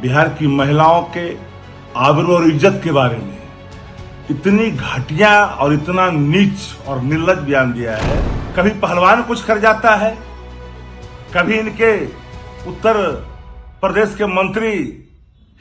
बिहार की महिलाओं के आबरू और इज्जत के बारे में इतनी घटिया और इतना नीच और निर्लज बयान दिया है। कभी पहलवान कुछ कर जाता है, कभी इनके उत्तर प्रदेश के मंत्री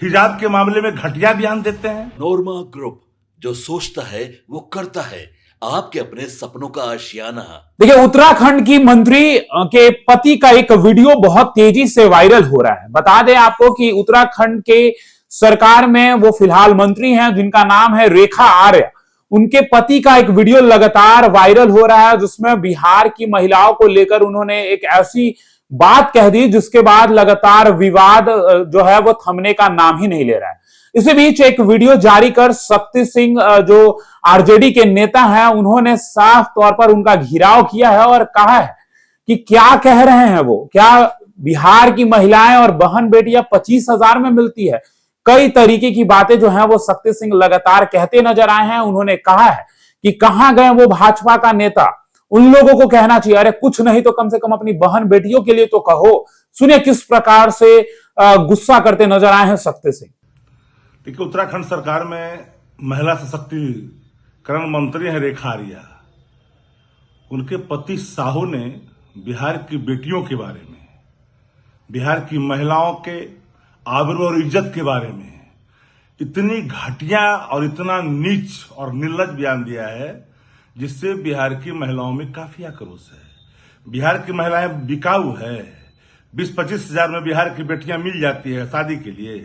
हिजाब के मामले में घटिया बयान देते हैं। पनोरमा ग्रुप, जो सोचता है वो करता है, आपके अपने सपनों का आशियाना। देखिए, उत्तराखंड की मंत्री के पति का एक वीडियो बहुत तेजी से वायरल हो रहा है। बता दें आपको कि उत्तराखंड के सरकार में वो फिलहाल मंत्री हैं जिनका नाम है रेखा आर्य। उनके पति का एक वीडियो लगातार वायरल हो रहा है जिसमें बिहार की महिलाओं को लेकर उन्होंने एक ऐसी बात कह दी जिसके बाद लगातार विवाद जो है वो थमने का नाम ही नहीं ले रहा है। इसी बीच एक वीडियो जारी कर शक्ति सिंह जो आरजेडी के नेता हैं, उन्होंने साफ तौर पर उनका घेराव किया है और कहा है कि क्या कह रहे हैं वो, क्या बिहार की महिलाएं और बहन बेटियां 25,000 में मिलती है। कई तरीके की बातें जो हैं वो शक्ति सिंह लगातार कहते नजर आए हैं। उन्होंने कहा है कि कहां गए वो भाजपा का नेता, उन लोगों को कहना चाहिए अरे कुछ नहीं तो कम से कम अपनी बहन बेटियों के लिए तो कहो। सुनिए किस प्रकार से गुस्सा करते नजर आए हैं शक्ति सिंह। देखिए, उत्तराखंड सरकार में महिला सशक्तिकरण मंत्री है रेखा आर्या। उनके पति साहू ने बिहार की बेटियों के बारे में, बिहार की महिलाओं के आबरू और इज्जत के बारे में इतनी घटिया और इतना नीच और निर्लज बयान दिया है जिससे बिहार की महिलाओं में काफी आक्रोश है। बिहार की महिलाएं बिकाऊ है। 20-25 हजार में बिहार की बेटियां मिल जाती है शादी के लिए।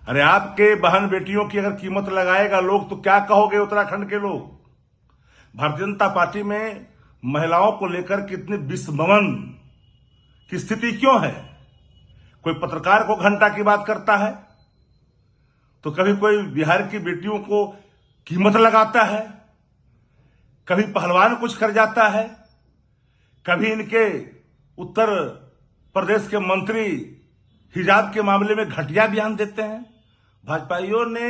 अरे आपके बहन बेटियों की अगर कीमत लगाएगा लोग तो क्या कहोगे उत्तराखंड के लोग। भारतीय जनता पार्टी में महिलाओं को लेकर कितनी विस्मरण की स्थिति क्यों है। कोई पत्रकार को घंटा की बात करता है तो कभी कोई बिहार की बेटियों को कीमत लगाता है, कभी पहलवान कुछ कर जाता है, कभी इनके उत्तर प्रदेश के मंत्री हिजाब के मामले में घटिया बयान देते हैं। भाजपाइयों ने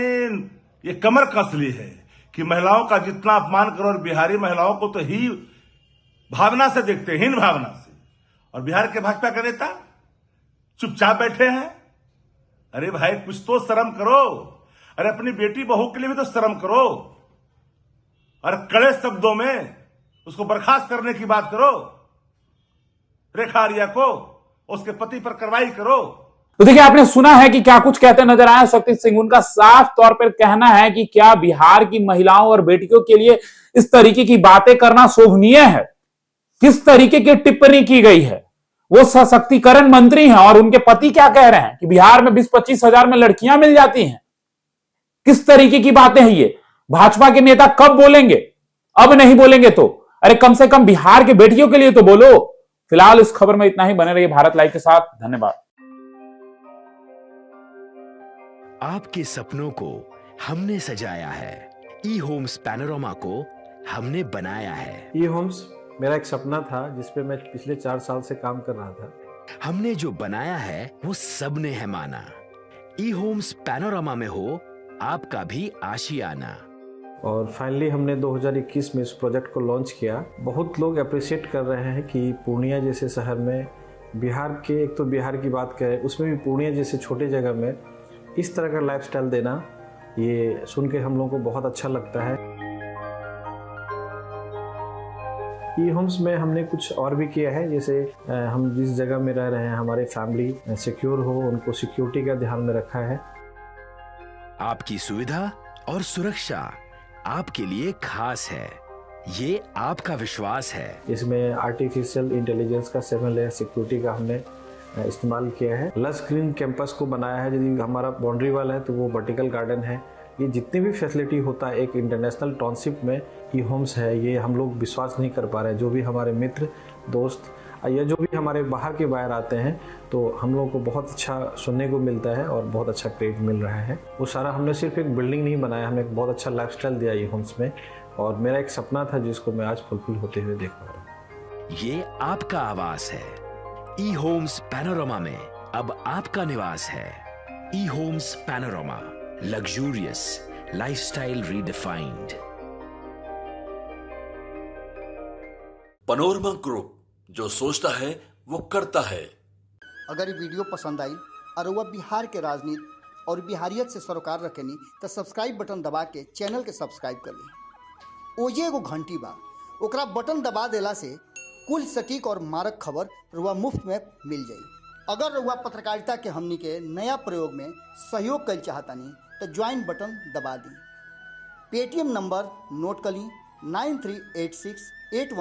ये कमर कस ली है कि महिलाओं का जितना अपमान करो, और बिहारी महिलाओं को तो ही भावना से देखते हैं, हीन भावना से। और बिहार के भाजपा के नेता चुपचाप बैठे हैं। अरे भाई कुछ तो शर्म करो। अरे अपनी बेटी बहू के लिए भी तो शर्म करो और कड़े शब्दों में उसको बर्खास्त करने की बात करो। रेखा आर्या को, उसके पति पर कार्रवाई करो। तो देखिए, आपने सुना है कि क्या कुछ कहते नजर आए शक्ति सिंह। उनका साफ तौर पर कहना है कि क्या बिहार की महिलाओं और बेटियों के लिए इस तरीके की बातें करना शोभनीय है। किस तरीके की टिप्पणी की गई है। वो सशक्तिकरण मंत्री हैं और उनके पति क्या कह रहे हैं कि बिहार में 20-25 हजार में लड़कियां मिल जाती हैं। किस तरीके की बातें हैं ये। भाजपा के नेता कब बोलेंगे, अब नहीं बोलेंगे तो अरे कम से कम बिहार के बेटियों के लिए तो बोलो। फिलहाल इस खबर में इतना ही। बने रहिए भारत लाइव के साथ। धन्यवाद। आपके सपनों को हमने सजाया है, ई होम्स पैनोरमा को हमने बनाया है। ई होम्स मेरा एक सपना था जिसपे मैं पिछले 4 साल से काम कर रहा था। हमने जो बनाया है वो सबने है माना। ई होम्स पैनोरमा में हो आपका भी आशियाना। और फाइनली हमने 2021 में इस प्रोजेक्ट को लॉन्च किया। बहुत लोग अप्रिशिएट कर रहे हैं कि पूर्णिया जैसे शहर में, बिहार के, एक तो बिहार की बात करें उसमें भी पूर्णिया जैसे छोटे जगह में इस तरह का लाइफस्टाइल देना, ये सुन के हम लोगों को बहुत अच्छा लगता है। ई होम्स में हमने कुछ और भी किया है, जैसे हम जिस जगह में रह रहे हैं हमारे फैमिली सिक्योर हो, उनको सिक्योरिटी का ध्यान में रखा है। आपकी सुविधा और सुरक्षा आपके लिए खास है, ये आपका विश्वास है। इसमें आर्टिफिशियल इंटेलिजेंस का 7 लेयर सिक्योरिटी का हमने इस्तेमाल किया है। लस ग्रीन कैंपस को बनाया है। यदि हमारा बाउंड्री वाल है तो वो वर्टिकल गार्डन है। ये जितनी भी फैसिलिटी होता है एक इंटरनेशनल टाउनशिप में ई होम्स है, ये हम लोग विश्वास नहीं कर पा रहे हैं। जो भी हमारे मित्र दोस्त या जो भी हमारे बाहर के बाहर आते हैं तो हम लोगों को बहुत अच्छा सुनने को मिलता है और बहुत अच्छा क्रेडिट मिल रहा है। वो सारा हमने सिर्फ एक बिल्डिंग नहीं बनाया, हमने एक बहुत अच्छा लाइफस्टाइल दिया ई होम्स में। और मेरा एक सपना था जिसको मैं आज फुलफिल होते हुए देख पा रहा हूँ। ये आपका आवास है। ई होम्स पैनोरमा में अब आपका निवास है। E Homes Panorama, luxurious lifestyle redefined. Panorama Group, जो सोचता है वो करता है। अगर ये वीडियो पसंद आई और वह बिहार के राजनीति और बिहारियत से सरोकार रखेनी तो सब्सक्राइब बटन दबा के चैनल के सब्सक्राइब कर ली। ओजे एगो घंटी बा, ओकरा बटन दबा देला से कुल सटीक और मारक खबर रुआ मुफ्त में मिल जाई। अगर रुआ पत्रकारिता के हमनी के नया प्रयोग में सहयोग कर चाहतानी तो ज्वाइन बटन दबा दी। पेटीएम नंबर नोट कर ली 938681